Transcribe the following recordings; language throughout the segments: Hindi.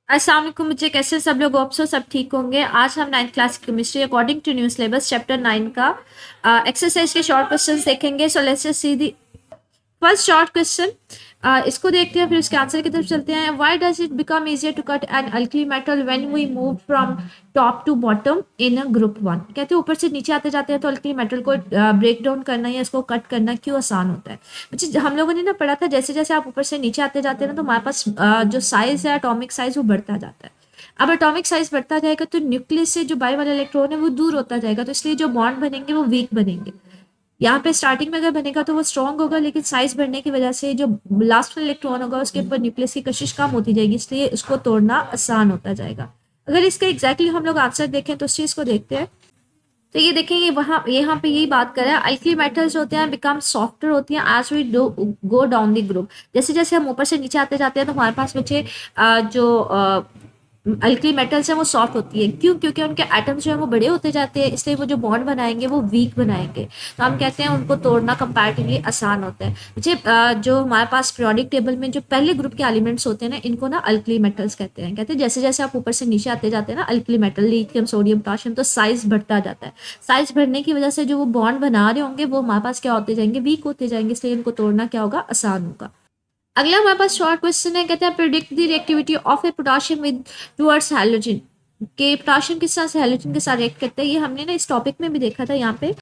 अस्सलाम वालेकुम बच्चे, कैसे सब लोग? होप सो सब ठीक होंगे। आज हम 9th क्लास की chemistry according to new syllabus chapter 9 का एक्सरसाइज के शॉर्ट क्वेश्चंस देखेंगे। So let's just see the first short question. इसको देखते हैं, फिर उसके आंसर की तरफ चलते हैं। Why does it become easier to cut an alkali metal when we move from top to bottom in group one? कहते हैं ऊपर से नीचे आते जाते हैं तो अल्कली मेटल को ब्रेक डाउन करना या इसको कट करना क्यों आसान होता है? बच्चे, हम लोगों ने ना पढ़ा था जैसे जैसे आप ऊपर से नीचे आते जाते हैं ना तो हमारे पास जो साइज है, एटॉमिक साइज, वो बढ़ता जाता है। अब एटॉमिक साइज बढ़ता जाएगा तो न्यूक्लियस से जो बाई वाला इलेक्ट्रॉन है वो दूर होता जाएगा, तो इसलिए जो बॉन्ड बनेंगे वो वीक बनेंगे। यहाँ पे स्टार्टिंग में अगर बनेगा तो वो स्ट्रॉन्ग होगा, लेकिन साइज बढ़ने की वजह से जो लास्ट वाला इलेक्ट्रॉन होगा उसके ऊपर न्यूक्लियस की कशिश कम होती जाएगी, इसलिए इसको तोड़ना आसान होता जाएगा। अगर इसका एग्जैक्टली हम लोग आंसर देखें तो उस चीज को देखते हैं। तो ये देखें, ये वहाँ यहाँ पे यही बात करें, अल्कली मेटल्स होते हैं बिकम सॉफ्टर होती हैं as we go down the group. जैसे जैसे हम ऊपर से नीचे आते जाते हैं तो हमारे पास बच्चे जो अल्कली मेटल्स हैं वो सॉफ्ट होती है। क्यों? क्योंकि उनके एटम्स जो है वो बड़े होते जाते हैं, इसलिए वो जो बॉन्ड बनाएंगे वो वीक बनाएंगे। तो हम कहते हैं उनको तोड़ना कंपैरेटिवली आसान होता है। मुझे जो हमारे पास पीरियोडिक टेबल में जो पहले ग्रुप के एलिमेंट्स होते हैं ना, इनको ना अल्कली मेटल्स कहते हैं। कहते हैं जैसे जैसे आप ऊपर से नीचे आते जाते हैं ना, alkali metal, lithium, sodium, potassium, तो साइज बढ़ता जाता है। साइज बढ़ने की वजह से जो वो बॉन्ड बना रहे होंगे वो हमारे पास क्या होते जाएंगे? वीक होते जाएंगे, इसलिए इनको तोड़ना क्या होगा? आसान होगा। अगला हमारे पास शॉर्ट क्वेश्चन है, कहते हैं predict the reactivity of A potassium with towards halogen. के पोटेशियम किस तरह से हैलोजन के साथ रिएक्ट करते हैं, ये हमने ना इस टॉपिक में भी देखा था। यहाँ पे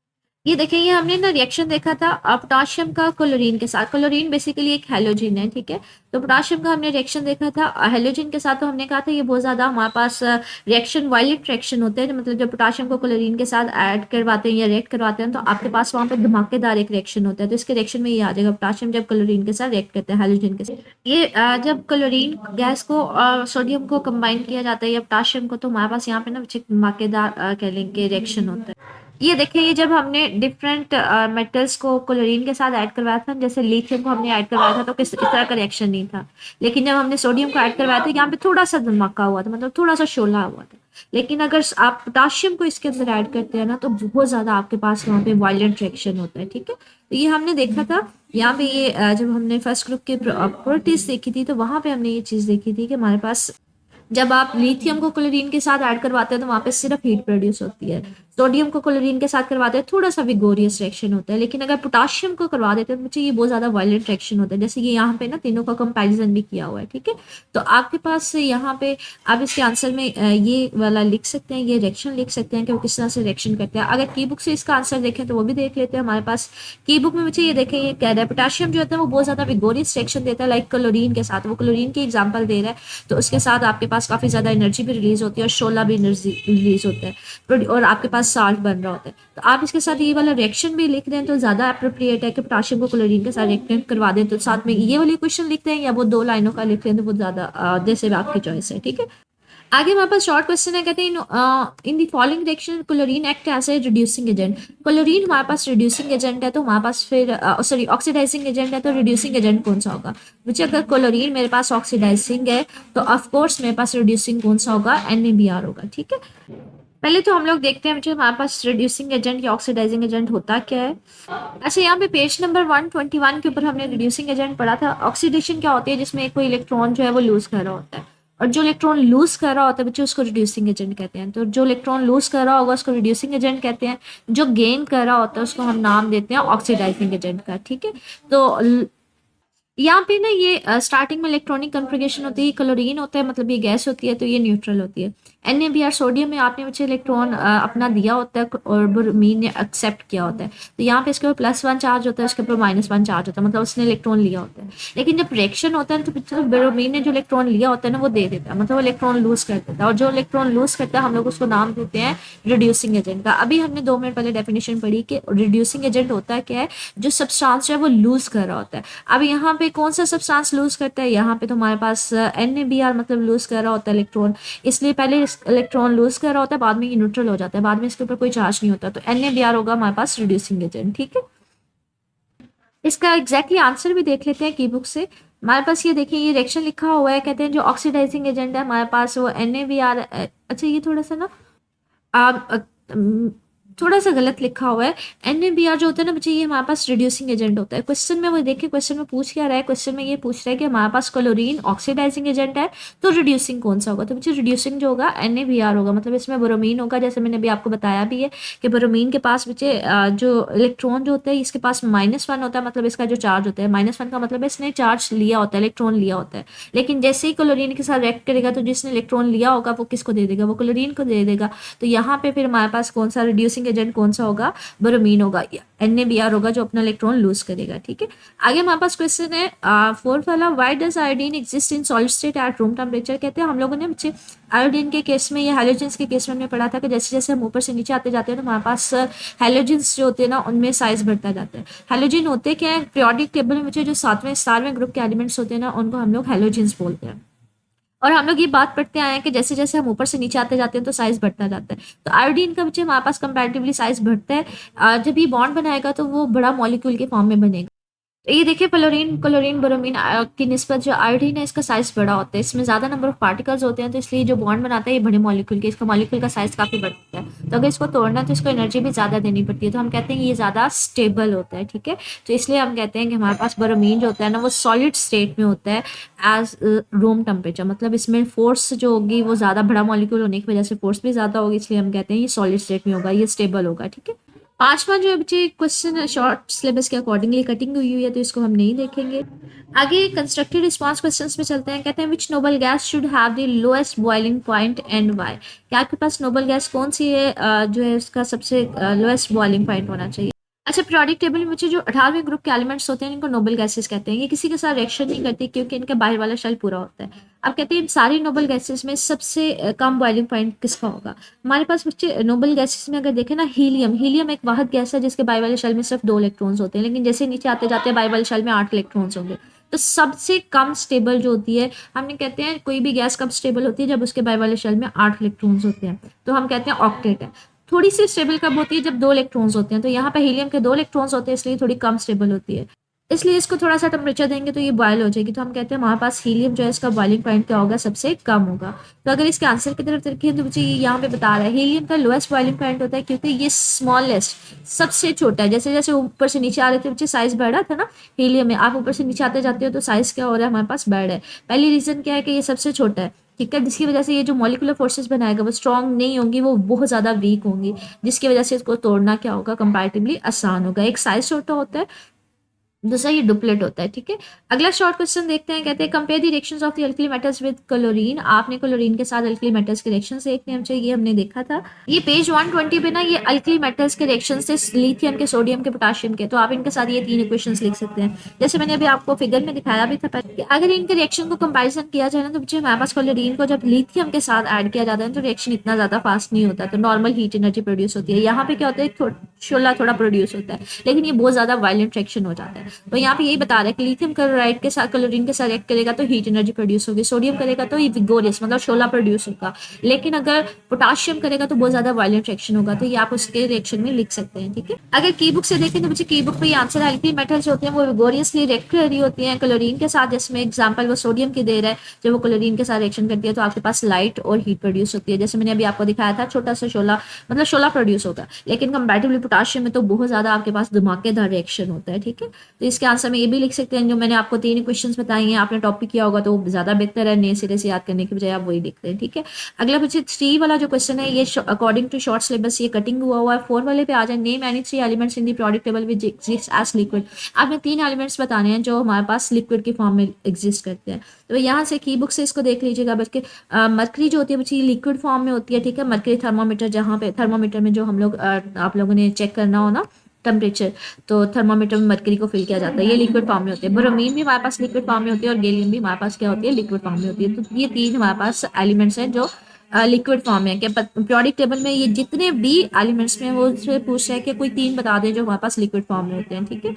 ये देखें, ये हमने ना रिएक्शन देखा था पोटाशियम का क्लोरीन के साथ। क्लोरीन बेसिकली एक हैलोजन है, ठीक है। तो पोटाशियम का हमने रिएक्शन देखा था हैलोजन के साथ, तो हमने कहा था ये बहुत ज़्यादा हमारे पास रिएक्शन वायलेंट रिएक्शन होते हैं। मतलब जब पोटाशियम को क्लोरीन के साथ ऐड करवाते हैं या रिएक्ट करवाते हैं तो आपके पास वहाँ पे धमाकेदार एक रिएक्शन होता है। तो इसके रिएक्शन में ये आ जाएगा, पोटाशियम जब क्लोरीन के साथ रिएक्ट करते हैं हैलोजन के साथ। ये जब क्लोरीन गैस को सोडियम को कंबाइन किया जाता है या पोटाशियम को, तो हमारे पास यहाँ पे ना धमाकेदार कह लेंगे रिएक्शन होता है। ये देखिए, ये जब हमने डिफरेंट मेटल्स को क्लोरीन के साथ ऐड करवाया था, जैसे लिथियम को हमने ऐड करवाया था तो किस इस तरह का रिएक्शन नहीं था। लेकिन जब हमने सोडियम को ऐड करवाया था, यहाँ पे थोड़ा सा धमाका हुआ था, मतलब थोड़ा सा शोला हुआ था। लेकिन अगर आप पोटाशियम को इसके अंदर ऐड करते हैं ना तो बहुत ज्यादा आपके पास वहाँ पे वायलेंट रिएक्शन होता है, ठीक है। तो ये हमने देखा था यहाँ पे। ये जब हमने फर्स्ट ग्रुप के प्रॉपर्टीज देखी थी तो वहां पे हमने ये चीज देखी थी कि हमारे पास जब आप लिथियम को क्लोरीन के साथ ऐड करवाते हैं तो वहां पे सिर्फ हीट प्रोड्यूस होती है। सोडियम को क्लोरीन के साथ करवाते हैं थोड़ा सा विगोरियस रिएक्शन होता है। लेकिन अगर पोटाशियम को करवा देते हैं तो मुझे ये बहुत ज्यादा वायलेंट रिएक्शन होता है। जैसे ये यहाँ पे ना तीनों का कंपैरिजन भी किया हुआ है, ठीक है। तो आपके पास यहाँ पे आप इसके आंसर में ये वाला लिख सकते हैं, ये रिएक्शन लिख सकते हैं कि वो किस तरह से रिएक्शन करते हैं। अगर की बुक से इसका आंसर देखें तो वो भी देख लेते हैं। हमारे पास की बुक में मुझे ये देखें, ये कह रहा है पोटाशियम जो होता है वो बहुत ज्यादा विगोरियस रिएक्शन देता है लाइक क्लोरीन के साथ। वो क्लोरीन की एग्जाम्पल दे रहा है, तो उसके साथ आपके पास काफी ज्यादा एनर्जी भी रिलीज होती है और शोला भी एनर्जी रिलीज होता है और आपके पास साल्ट बन रहा होता है। तो आप इसके साथ ये वाला रिएक्शन भी लिख दें तो ज्यादा अप्रोप्रिएट है कि पोटाशियम को क्लोरीन के साथ रिएक्ट करवा दें। तो साथ में ये वाली क्वेश्चन लिखते हैं या वो दो लाइनों का लिख लें तो वो ज्यादा जैसे भी आपकी चॉइस है, ठीक है। आगे हमारे पास शॉर्ट क्वेश्चन है, कहते हैं in the following reaction chlorine act as a reducing agent. Chlorine हमारे पास रिड्यूसिंग एजेंट है, तो हमारे पास फिर सॉरी ऑक्सीडाइजिंग एजेंट है, तो रिड्यूसिंग एजेंट कौन सा होगा? मुझे अगर क्लोरीन मेरे पास ऑक्सीडाइजिंग है तो ऑफ कोर्स मेरे पास रिड्यूसिंग कौन सा होगा? NaBr होगा, ठीक है। पहले तो हम लोग देखते हैं मुझे हमारे पास रिड्यूसिंग एजेंट या ऑक्सीडाइजिंग एजेंट होता क्या है। अच्छा, यहाँ पे पेज नंबर 121 के ऊपर हमने रिड्यूसिंग एजेंट पढ़ा था। ऑक्सीडेशन क्या होती है? जिसमें कोई इलेक्ट्रॉन जो है वो लूज कर रहा होता है, और जो इलेक्ट्रॉन लूज कर रहा होता है बच्चे उसको रिड्यूसिंग एजेंट कहते हैं। तो जो इलेक्ट्रॉन लूज कर रहा होगा उसको रिड्यूसिंग एजेंट कहते हैं। जो गेन कर रहा होता है उसको हम नाम देते हैं ऑक्सीडाइजिंग एजेंट का, ठीक है। तो यहाँ पे ना ये स्टार्टिंग में इलेक्ट्रॉनिक कन्फिग्रेशन होती है, क्लोरीन होता है मतलब ये गैस होती है, तो ये न्यूट्रल होती है। NaBr सोडियम में आपने मुझे इलेक्ट्रॉन अपना दिया होता है और ब्रोमीन ने एक्सेप्ट किया होता है, तो यहाँ पे इसके ऊपर +1 चार्ज होता है, इसके ऊपर -1 चार्ज होता है, मतलब उसने इलेक्ट्रॉन लिया होता है। लेकिन जब रिएक्शन होता है तो मतलब ब्रोमीन ने जो इलेक्ट्रॉन लिया होता है ना वो दे देता है, मतलब इलेक्ट्रॉन लूज कर देता है। और जो इलेक्ट्रॉन लूज करता है हम लोग उसको नाम देते हैं रिड्यूसिंग एजेंट का। अभी हमने 2 मिनट पहले डेफिनेशन पढ़ी कि रिड्यूसिंग एजेंट होता है क्या है? जो सब्सटेंस है वो लूज कर रहा होता है। अब यहाँ पे कौन सा सब्सटेंस लूज करता है? यहाँ पे तो हमारे पास NaBr मतलब लूज कर रहा होता है इलेक्ट्रॉन, इसलिए पहले इलेक्ट्रॉन लूज कर रहा होता है, बाद में ये न्यूट्रल हो जाता है, बाद में इसके ऊपर कोई चार्ज नहीं होता। तो NaBr होगा हमारे पास रिड्यूसिंग एजेंट, ठीक है। इसका एग्जैक्टली आंसर भी देख लेते हैं की बुक से। हमारे पास ये देखिए, ये रिएक्शन लिखा हुआ है, कहते हैं जो ऑक्सीडाइजिंग एजेंट है हमारे पास वो NaBr। अच्छा, ये थोड़ा सा ना थोड़ा सा गलत लिखा हुआ है। NaBr जो होता है ना बच्चे, ये हमारे पास रिड्यूसिंग एजेंट होता है। क्वेश्चन में वो देखिए, क्वेश्चन में पूछ क्या रहा है, क्वेश्चन में ये पूछ रहा है कि हमारे पास क्लोरीन ऑक्सीडाइजिंग एजेंट है, तो रिड्यूसिंग कौन सा होगा? तो बच्चे रिड्यूसिंग जो होगा NaBr होगा, मतलब इसमें ब्रोमीन होगा। जैसे मैंने अभी आपको बताया भी है कि ब्रोमीन के पास बच्चे जो इलेक्ट्रॉन जो होता है इसके पास -1 होता है, मतलब इसका जो चार्ज होता है -1 का मतलब है इसने चार्ज लिया होता है, इलेक्ट्रॉन लिया होता है। लेकिन जैसे ही क्लोरीन के साथ रिएक्ट करेगा तो जिसने इलेक्ट्रॉन लिया होगा वो किसको दे देगा? वो क्लोरीन को दे देगा। तो यहाँ पे फिर हमारे पास कौन सा रिड्यूसिंग एजेंट कौन सा होगा? ब्रोमीन होगा। NaBr होगा जो अपना इलेक्ट्रॉन लूज करेगा। ठीक है, आगे हमारे पास क्वेश्चन है फोर्थ वाला, why does iodine exist in solid state at room temperature. कहते हैं हम लोगों ने बच्चे आयोडीन के केस में या हैलोजेंस के केस में हमने पढ़ा था कि जैसे जैसे हम ऊपर से नीचे आते जाते हैं तो हमारे पास हैलोजेंस जो होते हैं ना उनमें साइज बढ़ता जाता है। हैलोजन होते क्या है? पीरियोडिक टेबल में बच्चे जो 7वें ग्रुप के एलिमेंट्स होते हैं ना उनको हम लोग हैलोजेंस बोलते हैं। और हम लोग ये बात पढ़ते आए हैं कि जैसे जैसे हम ऊपर से नीचे आते जाते हैं तो साइज बढ़ता जाता है। तो आयोडीन का बच्चे हमारे पास कंपैरेटिवली साइज बढ़ता है। जब ये बॉन्ड बनाएगा तो वो बड़ा मॉलिक्यूल के फॉर्म में बनेगा। तो ये देखिए क्लोरीन क्लोरीन ब्रोमीन की निस्बत जो आयोडीन है इसका साइज बड़ा होता है, इसमें ज़्यादा नंबर ऑफ पार्टिकल्स होते हैं, तो इसलिए जो बॉन्ड बनाता है ये बड़े मॉलिक्यूल के, इसका मॉलिक्यूल का साइज काफ़ी बढ़ता है। तो अगर इसको तोड़ना है तो इसको एनर्जी भी ज़्यादा देनी पड़ती है, तो हम कहते हैं ये ज़्यादा स्टेबल होता है। ठीक है, तो इसलिए हम कहते हैं कि हमारे पास ब्रोमीन जो होता है ना वो सॉलिड स्टेट में होता है एज रूम टेम्परेचर, मतलब इसमें फोर्स जो होगी वो ज़्यादा बड़ा मॉलिक्यूल होने की वजह से फोर्स भी ज़्यादा होगी, इसलिए हम कहते हैं ये सॉलिड स्टेट में होगा, ये स्टेबल होगा। ठीक है, पांचवा जो है बच्चे क्वेश्चन शॉर्ट सिलेबस के अकॉर्डिंगली कटिंग हुई हुई है तो इसको हम नहीं देखेंगे। आगे कंस्ट्रक्टेड रिस्पांस क्वेश्चंस में चलते हैं। कहते हैं which noble gas should have the lowest boiling point and why. क्या आपके पास नोबल गैस कौन सी है जो है उसका सबसे लोएस्ट बॉइलिंग पॉइंट होना चाहिए? अच्छा, पीरियोडिक टेबल में बच्चे जो 18वें ग्रुप के एलिमेंट्स होते हैं इनको नोबल गैसेस कहते हैं। ये किसी के साथ रिएक्शन नहीं करती क्योंकि इनका बाहर वाला शेल पूरा होता है। अब कहते हैं इन सारी नोबल गैसेस में सबसे कम बॉइलिंग पॉइंट किसका होगा? हमारे पास बच्चे नोबल गैसेस में अगर देखें ना, हीलियम एक वाहद गैस है जिसके बाहर वाले शेल में सिर्फ 2 इलेक्ट्रॉन्स होते हैं, लेकिन जैसे नीचे आते जाते हैं बाहर वाले शेल में 8 इलेक्ट्रॉन्स होंगे। तो सबसे कम स्टेबल जो होती है, हमने कहते हैं कोई भी गैस कब स्टेबल होती है जब उसके बाहर वाले शेल में 8 इलेक्ट्रॉन्स होते हैं, तो हम कहते हैं ऑक्टेट है। थोड़ी सी स्टेबल कब होती है? जब 2 इलेक्ट्रॉन्स होते हैं, तो यहाँ पे हीलियम के 2 इलेक्ट्रॉन्स होते हैं इसलिए थोड़ी कम स्टेबल होती है, इसलिए इसको थोड़ा सा टेम्परेचर देंगे तो ये बॉयल हो जाएगी। तो हम कहते हैं हमारे पास हीलियम जो है इसका बॉइलिंग पॉइंट क्या होगा? सबसे कम होगा। तो अगर इसके आंसर की तरफ देखें तो बच्चे यहाँ पे बता रहा है हीलियम का लोएस्ट बॉइलिंग पॉइंट होता है क्योंकि ये स्मॉलेस्ट सबसे छोटा है। जैसे जैसे ऊपर से नीचे आ रहे थे बच्चे साइज बढ़ रहा था ना हीलियम में, आप ऊपर से नीचे आते जाते हो तो साइज क्या हो रहा है? हमारे पास बढ़ है। पहली रीजन क्या है कि ये सबसे छोटा है। ठीक है, जिसकी वजह से ये जो मॉलिकुलर फोर्सेस बनाएगा वो स्ट्रॉन्ग नहीं होंगी, वो बहुत ज़्यादा वीक होंगी, जिसकी वजह से इसको तोड़ना क्या होगा? कंपैरेटिवली आसान होगा। एक साइज छोटा होता है, दूसरा ये डुप्लेट होता है। ठीक है, अगला शॉर्ट क्वेश्चन देखते हैं। कहते हैं compare the reactions of the alkali metals with chlorine. आपने क्लोरीन के साथ अल्कली मेटल्स के रिएक्शंस देखने चाहिए, ये हमने देखा था। ये पेज 120 पे ना ये अल्कली मेटल्स के रिएक्शंस थे, लिथियम के, सोडियम के, पोटाशियम के, तो आप इनके साथ ये 3 इक्वेशंस लिख सकते हैं। जैसे मैंने अभी आपको फिगर में दिखाया भी था पहले, अगर इनके रिएक्शन को कंपेरिजन किया जाए ना तो बच्चे हमारे पास क्लोरीन को जब लिथियम के साथ ऐड किया जाता है तो रिएक्शन इतना ज्यादा फास्ट नहीं होता, तो नॉर्मल हीट एनर्जी प्रोड्यूस होती है। यहाँ पे क्या होता है? शोला थोड़ा प्रोड्यूस होता है, लेकिन ये बहुत ज्यादा वायलेंट रिएक्शन हो जाता है। तो यहाँ पे यही बता रहा है कि लिथियम क्लोराइड के साथ क्लोरीन के साथ रिएक्ट करेगा तो हीट एनर्जी प्रोड्यूस होगी, सोडियम करेगा तो ये विगोरियस मतलब शोला प्रोड्यूस होगा, लेकिन अगर पोटाशियम करेगा तो बहुत ज्यादा वायलेंट रिएक्शन होगा। तो ये आप उसके रिएक्शन में लिख सकते हैं। ठीक है, अगर की बुक से देखें तो बच्चे की बुक पे ये आंसर है अल्कली मेटल्स होते हैं वो विगोरियसली रिएक्ट कर रही होती हैं क्लोरीन के साथ, जिसमें एग्जाम्पल वो सोडियम की दे रहा है, जब वो क्लोरीन के साथ रिएक्शन करती है तो आपके पास लाइट और हीट प्रोड्यूस होती है। जैसे मैंने अभी आपको दिखाया था छोटा सा शोला मतलब शोला प्रोड्यूस होगा, लेकिन कंपैरेटिवली पोटाशियम में तो बहुत ज्यादा आपके पास धमाकेदार रिएक्शन होता है। ठीक है, तो इसके आंसर में ये भी लिख सकते हैं जो मैंने आपको 3 क्वेश्चंस बताई हैं, आपने टॉपिक किया होगा तो ज्यादा बेहतर है, नए सिरे से याद करने की बजाय आप वही लिखते हैं। ठीक है, अगला बच्चे 3 वाला जो क्वेश्चन है ये अकॉर्डिंग टू शॉर्ट सिलेबस ये कटिंग हुआ है। 4 वाले पे आ जाए, name any 3 elements in the periodic table which exist as liquid. आपने 3 एलिमेंट्स बताने हैं जो हमारे पास लिक्विड के फॉर्म में एग्जिस्ट करते हैं। तो यहाँ से की बुक से इसको देख लीजिएगा। बल्कि मरकरी जो होती है बच्ची लिक्विड फॉर्म में होती है। ठीक है, मरकरी थर्मोमीटर, जहाँ पे थर्मोमीटर में जो हम लोग आप लोगों ने चेक करना हो ना टेम्परेचर, तो थर्मोमीटर में मरकरी को फिल किया जाता है, ये लिक्विड फॉर्म में होती है। ब्रोमीन भी हमारे पास लिक्विड फॉर्म में होती है और गैलियम भी हमारे पास क्या होती है? लिक्विड फॉर्म में होती है। तो ये 3 हमारे पास एलिमेंट्स हैं जो लिक्विड फॉर्म में है। पीरियोडिक टेबल में ये जितने भी एलिमेंट्स में वो उसमें पूछ रहा है कि कोई 3 बता दें जो हमारे पास लिक्विड फॉर्म में होते हैं। ठीक है,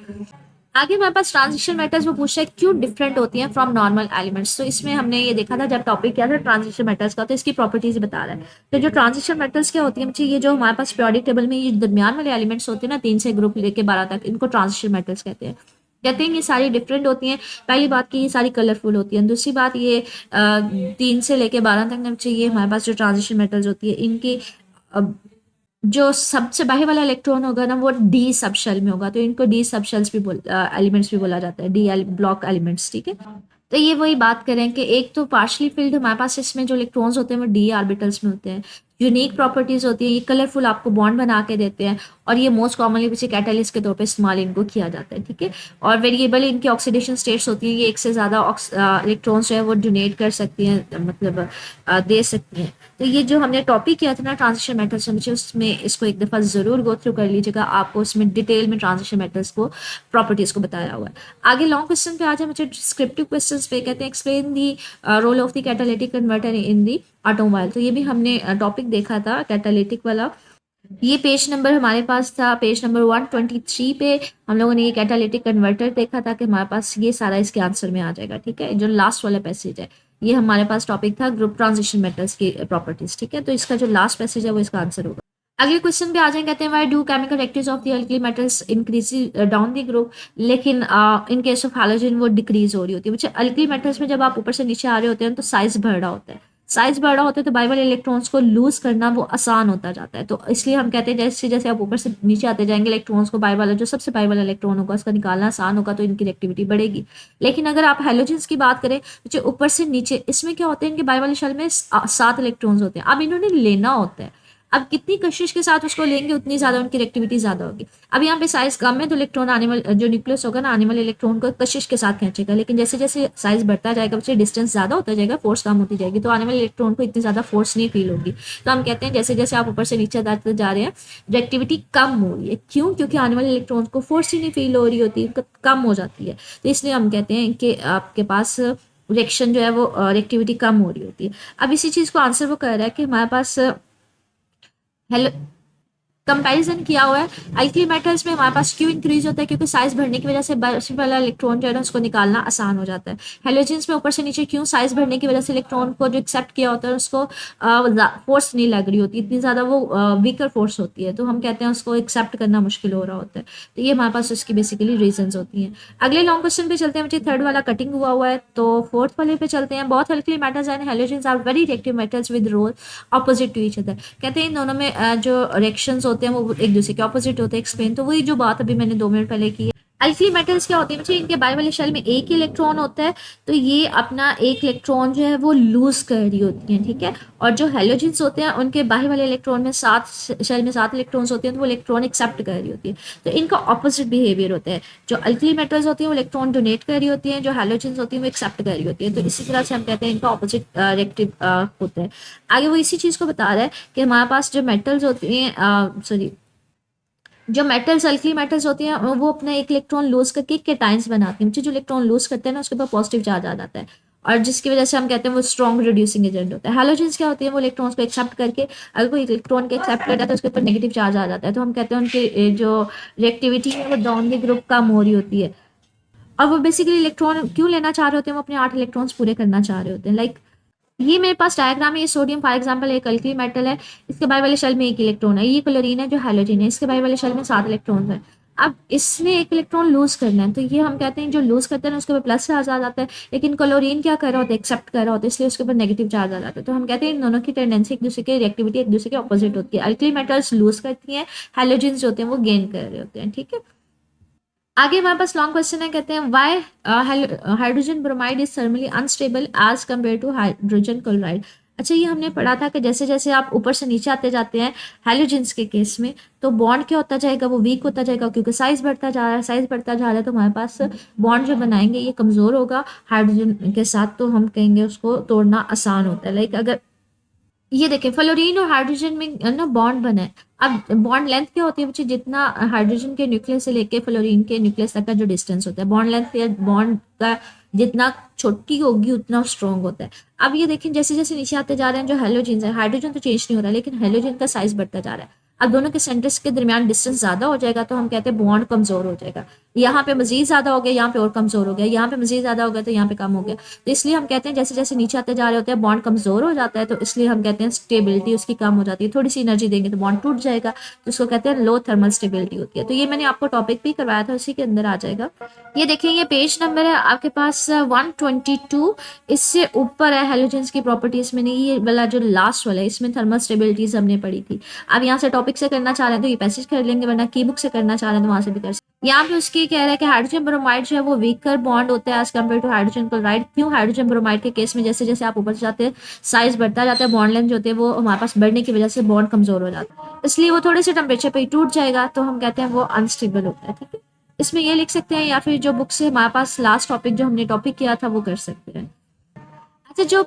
आगे हमारे पास ट्रांजिशन मेटल्स वो पूछ रहा है क्यों डिफरेंट होती हैं फ्रॉम नॉर्मल एलिमेंट्स। तो इसमें हमने ये देखा था जब टॉपिक किया था ट्रांजिशन मेटल्स का, तो इसकी प्रॉपर्टीज बता रहा है। तो जो ट्रांजिशन मेटल्स क्या होती है बच्चे, ये जो हमारे पास पीरियोडिक टेबल में ये दरमियान वाले एलिमेंट्स होते हैं ना 3 से ग्रुप लेके 12 तक, इनको ट्रांजिशन मेटल्स कहते हैं। कहते हैं ये सारी डिफरेंट होती हैं। पहली बात की ये सारी कलरफुल होती हैं। दूसरी बात ये 3 से लेके 12 तक बच्चे ये हमारे पास जो ट्रांजिशन मेटल्स होती है इनकी जो सबसे बाहर वाला इलेक्ट्रॉन होगा ना वो डी सब शेल में होगा, तो इनको डी सब शेल्स भी एलिमेंट्स भी बोला जाता है, डी ब्लॉक एलिमेंट्स, ठीक है। तो ये वही बात करें कि एक तो पार्शली फिल्ड हमारे पास इसमें जो इलेक्ट्रॉन्स होते हैं वो डी ऑर्बिटल्स में होते हैं, यूनिक प्रॉपर्टीज होती है, ये कलरफुल आपको बॉन्ड बना के देते हैं, और ये मोस्ट कॉमनली किसी कैटालिस्ट के तौर पे इस्तेमाल इनको किया जाता है, ठीक है। और वेरिएबल इनकी ऑक्सीडेशन स्टेट्स होती है, ये एक से ज़्यादा इलेक्ट्रॉन्स जो है वो डोनेट कर सकती हैं, मतलब दे सकती हैं। तो ये जो हमने टॉपिक किया था ना ट्रांजिशन मेटल्स में, उसमें इसको एक दफ़ा ज़रूर गो थ्रू कर लीजिएगा, आपको उसमें डिटेल में ट्रांजिशन मेटल्स को प्रॉपर्टीज़ को बताया हुआ है। आगे लॉन्ग क्वेश्चन पे आ जाए, मुझे डिस्क्रिप्टिव क्वेश्चन पे कहते हैं explain the role of the catalytic converter in the automobile. तो ये भी हमने टॉपिक देखा था कैटालिटिक वाला, ये पेज नंबर हमारे पास था, पेज नंबर 123 पे हम लोगों ने ये कैटालिटिक कन्वर्टर देखा था कि हमारे पास ये सारा इसके आंसर में आ जाएगा, ठीक है। जो लास्ट वाला पैसेज है ये हमारे पास टॉपिक था ग्रुप ट्रांजिशन मेटल्स की प्रॉपर्टीज, ठीक है। तो इसका जो लास्ट पैसेज है वो इसका आंसर होगा। अगले क्वेश्चन पे आ जाए, कहते हैं why do chemical activities of the alkali metals increase down the group, लेकिन इन केस ऑफ हैलोजन वो डिक्रीज हो रही होती है। बच्चे अल्कली मेटल्स में जब आप ऊपर से नीचे आ रहे होते हैं तो साइज बढ़ रहा होता है, साइज बढ़ रहा होता है तो बाई वाले इलेक्ट्रॉन्स को लूज करना वो आसान होता जाता है। तो इसलिए हम कहते हैं जैसे जैसे आप ऊपर से नीचे आते जाएंगे इलेक्ट्रॉन्स को बाई वाला जो सबसे बाई वाला इलेक्ट्रॉन होगा उसका निकालना आसान होगा, तो इनकी रिएक्टिविटी बढ़ेगी। लेकिन अगर आप हेलोजेंस की बात करें जो ऊपर से नीचे, इसमें क्या होते हैं, इनके बाई वाले शेल में 7 इलेक्ट्रॉन्स होते हैं। अब इन्होंने लेना होता है, अब कितनी कशिश के साथ उसको लेंगे उतनी ज्यादा उनकी रिएक्टिविटी ज्यादा होगी। अब यहाँ पे साइज कम है तो इलेक्ट्रॉन आने वाले जो न्यूक्लियस होगा ना आने वाले इलेक्ट्रॉन को कशिश के साथ खींचेगा, लेकिन जैसे जैसे साइज बढ़ता जाएगा बच्चे डिस्टेंस ज्यादा होता जाएगा, फोर्स कम होती जाएगी, तो आने वाले इलेक्ट्रॉन को इतनी ज्यादा फोर्स नहीं फील होगी। तो हम कहते हैं जैसे जैसे आप ऊपर से नीचे आते जा रहे हैं रिएक्टिविटी कम हो रही है, क्यों? क्योंकि आने वाले इलेक्ट्रॉन को फोर्स ही नहीं फील हो रही होती, कम हो जाती है। तो इसलिए हम कहते हैं कि आपके पास रिएक्शन जो है वो रिएक्टिविटी कम हो रही होती है। अब इसी चीज को आंसर वो कह रहा है कि हमारे पास हेलो कंपैरिजन किया हुआ है, अल्कली मेटल्स में हमारे पास क्यों इंक्रीज होता है, क्योंकि साइज बढ़ने की वजह से बर्फ वाला इलेक्ट्रॉन जो है ना उसको निकालना आसान हो जाता है। हेलोजेंस में ऊपर से नीचे क्यों, साइज बढ़ने की वजह से इलेक्ट्रॉन को जो एक्सेप्ट किया होता है उसको फोर्स नहीं लग रही होती, इतनी ज्यादा वो वीकर फोर्स होती है, तो हम कहते हैं उसको एक्सेप्ट करना मुश्किल हो रहा होता है। तो ये हमारे पास उसकी बेसिकली रीजन होती हैं। अगले लॉन्ग क्वेश्चन पे चलते हैं, मुझे थर्ड वाला कटिंग हुआ हुआ है, तो फोर्थ वाले पे चलते हैं। बहुत alkali metals and halogens are very reactive metals with role opposite to each other. कहते हैं इन दोनों में जो रिएक्शंस होते हैं वो एक दूसरे के ऑपोजिट होते हैं। एक्सप्लेन, तो वही जो बात अभी मैंने 2 मिनट पहले की है। अल्कली मेटल्स क्या होती है बच्चे, इनके बाई वाले शेल में एक ही इलेक्ट्रॉन होता है, तो ये अपना एक इलेक्ट्रॉन जो है वो लूज कर रही होती है, ठीक है। और जो हेलोजेंस होते हैं उनके बाहर वाले इलेक्ट्रॉन में 7 शेल में 7 इलेक्ट्रॉन्स होते हैं, तो वो इलेक्ट्रॉन एक्सेप्ट कर रही होती है, तो इनका ऑपोजिट बिहेवियर होता है। जो अल्कली मेटल्स होती हैं वो इलेक्ट्रॉन डोनेट कर रही होती हैं, जो हेलोजेंस होती हैं वो एक्सेप्ट कर रही होती है, तो इसी तरह से हम कहते हैं इनका ऑपोजिट रिएक्टिव होता है। आगे वो इसी चीज को बता रहा है कि हमारे पास जो मेटल्स होती हैं सॉरी जो मेटल्स अल्कली मेटल्स होती हैं वो अपना एक इलेक्ट्रॉन लूज करके कैटायंस बनाती हैं। जो इलेक्ट्रॉन लूज करते हैं ना उसके ऊपर पॉजिटिव चार्ज आ जाता है, और जिसकी वजह से हम कहते हैं वो स्ट्रॉन्ग रिड्यूसिंग एजेंट होता है। हैलोजेंस क्या होती है, वो इलेक्ट्रॉन्स को एक्सेप्ट करके, अगर कोई इलेक्ट्रॉन को एक्सेप्ट करता है तो उसके ऊपर नेगेटिव चार्ज आ जाता है, तो हम कहते हैं उनकी जो रिएक्टिविटी है वो डाउन द ग्रुप कम हो रही होती है। और वो बेसिकली इलेक्ट्रॉन क्यों लेना चाह रहे होते हैं, वो अपने 8 इलेक्ट्रॉन्स पूरे करना चाह रहे होते हैं। लाइक ये मेरे पास डायग्राम है, ये सोडियम फॉर एग्जांपल एक अल्कली मेटल है, इसके बाई वाले शेल में एक इलेक्ट्रॉन है। ये क्लोरीन है जो हैलोजन है, इसके बाई वाले शेल में 7 इलेक्ट्रॉन है। अब इसने एक इलेक्ट्रॉन लूज करना है, तो ये हम कहते हैं जो लूज करते हैं ना उसके ऊपर प्लस चार्ज आ जाता है, लेकिन क्लोरीन क्या कर रहा होता है, एक्सेप्ट कर रहा होता है, इसलिए उसके ऊपर नेगेटिव चार्ज आ जाता है। तो हम कहते हैं इन दोनों की टेंडेंसी एक दूसरे की रिएक्टिविटी एक दूसरे के ऑपोजिट होती है। अल्कली मेटल्स लूज करती हैं, हैलोजेंस जो होते हैं वो गेन कर रहे होते हैं, ठीक है। आगे हमारे पास लॉन्ग क्वेश्चन है, कहते हैं why hydrogen bromide is thermally unstable as compare to hydrogen chloride. अच्छा, ये हमने पढ़ा था कि जैसे जैसे आप ऊपर से नीचे आते जाते हैं हैलोजेंस के केस में, तो बॉन्ड क्या होता जाएगा, वो वीक होता जाएगा, क्योंकि साइज बढ़ता जा रहा है, साइज बढ़ता जा रहा है, तो हमारे पास बॉन्ड जो बनाएंगे ये कमजोर होगा हाइड्रोजन के साथ, तो हम कहेंगे उसको तोड़ना आसान होता है। लाइक अगर ये देखें फ्लोरीन और हाइड्रोजन में ना बॉन्ड बना है। अब बॉन्ड लेंथ क्या होती है बच्चे, जितना हाइड्रोजन के न्यूक्लियस से लेके फ्लोरीन के न्यूक्लियस तक का जो डिस्टेंस होता है, बॉन्ड लेंथ या बॉन्ड का जितना छोटी होगी उतना स्ट्रॉन्ग होता है। अब ये देखें जैसे जैसे नीचे आते जा रहे हैं जो हेलोजन है, हाइड्रोजन तो चेंज नहीं हो रहा है लेकिन हेलोजन का साइज बढ़ता जा रहा है। अब दोनों के सेंटर्स के दरमियान डिस्टेंस ज्यादा हो जाएगा तो हम कहते हैं बॉन्ड कमजोर हो जाएगा। यहाँ पे मजीद ज़्यादा हो गया, यहाँ पे और कमज़ोर हो गया, यहाँ पे मजीद ज़्यादा हो गया तो यहाँ पे कम हो गया। तो इसलिए हम कहते हैं जैसे जैसे नीचे आते जा रहे होते हैं बॉन्ड कमज़ोर हो जाता है, तो इसलिए हम कहते हैं स्टेबिलिटी उसकी कम हो जाती है। थोड़ी सी एनर्जी देंगे तो बॉन्ड टूट जाएगा, तो उसको कहते हैं लो थर्मल स्टेबिलिटी होती है। तो ये मैंने आपको टॉपिक भी करवाया था, उसी के अंदर आ जाएगा। ये देखिए ये पेज नंबर है आपके पास 122, इससे ऊपर है हेलोजेंस की प्रॉपर्टीज में। नहीं, ये वाला जो लास्ट वाला है इसमें थर्मल स्टेबिलिटीज हमने पढ़ी थी। अब यहाँ से टॉपिक से करना चाह रहे हैं तो ये पैसेज कर लेंगे, वरना की बुक से करना चाह रहे हैं तो वहां से भी कर सकते हैं। यहाँ पे उसकी कह रहा है कि हाइड्रोजन ब्रोमाइड जो है वो वीकर बॉन्ड होता है as compare to hydrogen chloride. क्यों? हाइड्रोजन ब्रोमाइड के केस में जैसे जैसे आप ऊपर जाते हैं साइज बढ़ता जाता है, बॉन्ड लेंथ जो होते हैं वो हमारे पास बढ़ने की वजह से बॉन्ड कमजोर हो जाता है, इसलिए वो थोड़े से टेम्परेचर पे ही टूट जाएगा, तो हम कहते हैं वो अनस्टेबल होता है। ठीक है, इसमें ये लिख सकते हैं, या फिर जो बुक से हमारे पास लास्ट टॉपिक जो हमने टॉपिक किया था वो कर सकते हैं। अच्छा, जो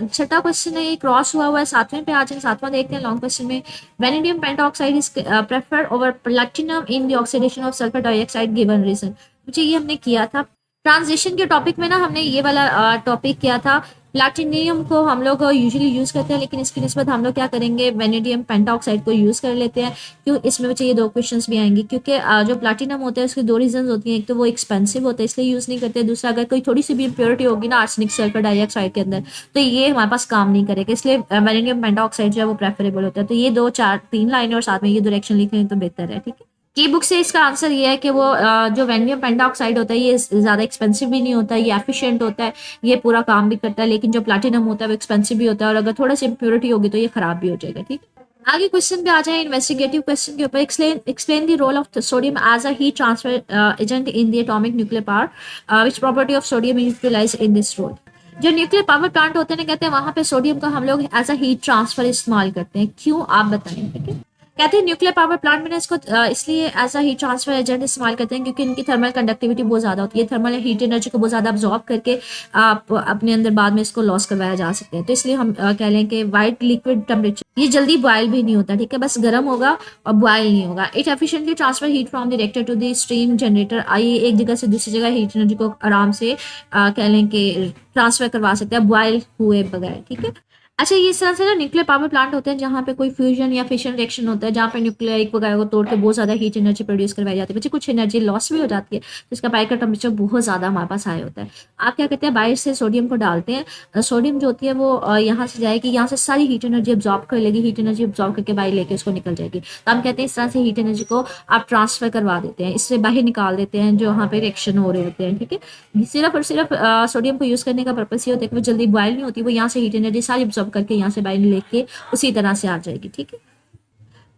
छठा क्वेश्चन है ये क्रॉस हुआ है सातवें पे। आज हम सातवां देखते हैं लॉन्ग क्वेश्चन में। Vanadium pentoxide is preferred over platinum in the oxidation of sulphur dioxide given reason. मुझे ये हमने किया था ट्रांजिशन के टॉपिक में ना, हमने ये वाला टॉपिक किया था। प्लैटिनियम को हम लोग यूजुअली यूज करते हैं, लेकिन इसकी निस्बत हम लोग क्या करेंगे, वेनेडियम पेंटॉक्साइड को यूज कर लेते हैं। क्यों? इसमें मुझे ये दो क्वेश्चंस भी आएंगे, क्योंकि जो प्लैटिनम होता है उसकी दो रीजन होती हैं। एक तो वो एक्सपेंसिव होता है इसलिए यूज नहीं करते, दूसरा अगर कोई थोड़ी सी भी इम्प्योरिटी होगी ना आर्सेनिक सल्फर डाइऑक्साइड के अंदर तो ये हमारे पास काम नहीं करेगा, इसलिए वेनेडियम पेंटॉक्साइड जो है वो प्रेफरेबल होता है। तो ये दो चार तीन लाइनें और साथ में ये डायरेक्शन लिख लें तो बेहतर है। ठीक है, की बुक से इसका आंसर ये है कि वो जो वेनेडियम पेंटॉक्साइड होता है ये ज़्यादा एक्सपेंसिव भी नहीं होता है, ये एफिशिएंट होता है, ये पूरा काम भी करता है। लेकिन जो प्लैटिनम होता है वो एक्सपेंसिव भी होता है, और अगर थोड़ा सी इम्प्योरिटी होगी तो ये खराब भी हो जाएगा। ठीक है, आगे क्वेश्चन पे आ जाए इन्वेस्टिगेटिव क्वेश्चन के ऊपर। Explain the role of sodium as a heat transfer agent in the atomic nuclear power, which property of sodium utilise in this role. जो न्यूक्लियर पावर प्लांट होते हैं ना, कहते हैं वहां पे सोडियम का हम लोग एज अ हीट ट्रांसफर इस्तेमाल करते हैं। क्यों? आप बताएं। ठीक है, कहते हैं न्यूक्लियर पावर प्लांट में इसको इसलिए as a heat transfer agent इस्तेमाल करते हैं क्योंकि इनकी थर्मल कंडक्टिविटी बहुत ज़्यादा होती है। थर्मल हीट एनर्जी को बहुत ज़्यादा अब्जॉर्ब करके आप अपने अंदर बाद में इसको लॉस करवाया जा सकते हैं। तो इसलिए हम कह लें कि वाइट लिक्विड टेम्परेचर ये जल्दी बॉयल भी नहीं होता। ठीक है, बस गर्म होगा और बॉयल नहीं होगा। It efficiently transfer heat from the reactor to the steam generator. आइए एक जगह से दूसरी जगह हीट एनर्जी को आराम से कह लें कि ट्रांसफर करवा सकते हैं बॉयल हुए बगैर। ठीक है, अच्छा, ये इस तरह से ना न्यूक्लियर पावर प्लांट होते हैं जहाँ पे कोई फ्यूजन या फिशन रिएक्शन होता है, जहाँ पे न्यूक्लियर एक वगैरह को तोड़ के बहुत ज़्यादा हीट एनर्जी प्रोड्यूस करवाई जाती है। बच्चे कुछ एनर्जी लॉस भी हो जाती है, तो इसका बाहर का टेम्परेचर बहुत ज़्यादा हमारे पास हाई होता है। आप क्या कहते हैं, बाहर से सोडियम को डालते हैं, सोडियम जो होती है वो यहाँ से जाएगी, यहाँ से सारी हीट एनर्जी ऑब्जॉर्ब कर लेगी, हीट एनर्जी ऑब्जॉर्ब करके बाहर लेके उसको निकल जाएगी। तो हम कहते हैं इस तरह से हीट एनर्जी को आप ट्रांसफर करवा देते हैं, इससे बाहर निकाल देते हैं जो वहाँ पे रिएक्शन हो रहे होते हैं। ठीक है, सिर्फ और सिर्फ सोडियम को यूज़ करने का पर्पस ये होता है कि वो जल्दी बॉयल नहीं होती, वो यहाँ से हीट एनर्जी सारी ऑब्जॉर्ब करके यहाँ से बाहर लेके उसी तरह से आ जाएगी। ठीक है,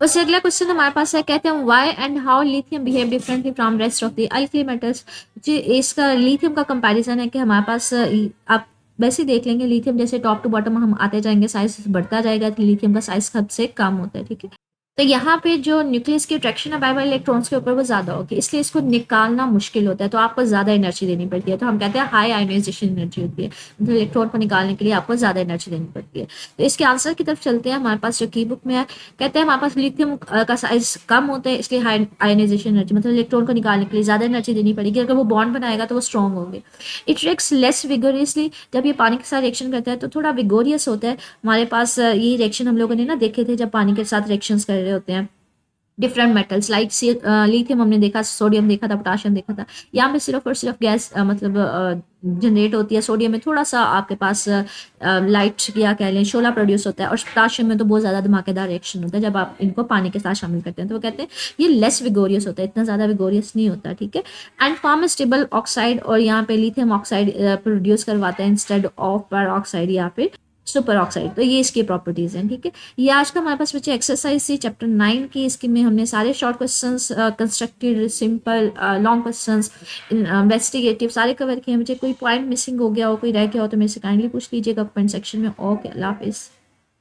उससे अगला क्वेश्चन हमारे पास है, कहते हैं why and how lithium behave differently from rest of the alkali metals. जी, इसका लिथियम का कंपैरिजन है कि हमारे पास आप वैसे ही देख लेंगे लिथियम जैसे टॉप टू बॉटम हम आते जाएंगे साइज बढ़ता जाएगा, तो लिथियम का साइज सबसे कम होता है। ठीक है, तो यहाँ पे जो न्यूक्लियस की अट्रैक्शन है बाय बाय इलेक्ट्रॉन्स के ऊपर वो ज़्यादा होगी, इसलिए इसको निकालना मुश्किल होता है, तो आपको ज़्यादा एनर्जी देनी पड़ती है। तो हम कहते हैं हाई आयोनाइजेशन एनर्जी होती है, मतलब इलेक्ट्रॉन को निकालने के लिए आपको ज़्यादा एनर्जी देनी पड़ती है। तो इसके आंसर की तरफ चलते हैं। हमारे पास जो की बुक में है, कहते हैं हमारे पास लिथियम का साइज कम होता है, इसलिए हाई आयोनाइजेशन एनर्जी, मतलब इलेक्ट्रॉन को निकालने के लिए ज़्यादा एनर्जी देनी पड़ेगी। अगर वो बॉन्ड बनाएगा तो वो स्ट्रॉन्ग होंगे। इट रिएक्ट्स लेस विगोरियसली, जब ये पानी के साथ रिएक्शन करता है तो थोड़ा विगोरियस होता है। हमारे पास ये रिएक्शन हम लोगों ने ना देखे थे जब पानी के साथ रिएक्शन कर रहे होते हैं डिफरेंट मेटल्स लाइक लिथियम हमने देखा, सोडियम देखा था, पोटाशियम देखा था। यहाँ पे सिर्फ और सिर्फ गैस मतलब जनरेट होती है। सोडियम में थोड़ा सा आपके पास लाइट या कह लें शोला प्रोड्यूस होता है, और पोटाशियम में तो बहुत ज़्यादा धमाकेदार रिएक्शन होता है जब आप इनको पानी के साथ शामिल करते हैं। तो वो कहते हैं ये लेस विगोरियस होता है, इतना ज़्यादा विगोरियस नहीं होता। ठीक है, एंड फॉर्म स्टेबल ऑक्साइड, और यहाँ पे लिथियम ऑक्साइड प्रोड्यूस करवाता है इंस्टेड ऑफ पर ऑक्साइड या फिर सुपर ऑक्साइड। तो ये इसकी प्रॉपर्टीज हैं। ठीक है, ये आज का हमारे पास बच्चे एक्सरसाइज थी चैप्टर 9 की। इसकी में हमने सारे short questions, constructed, simple, long questions, investigative सारे कवर किए। मुझे कोई पॉइंट मिसिंग हो गया हो, कोई रह गया हो तो मेरे से काइंडली पूछ लीजिएगा कमेंट सेक्शन में। ओके, अल्लाह हाफिज़।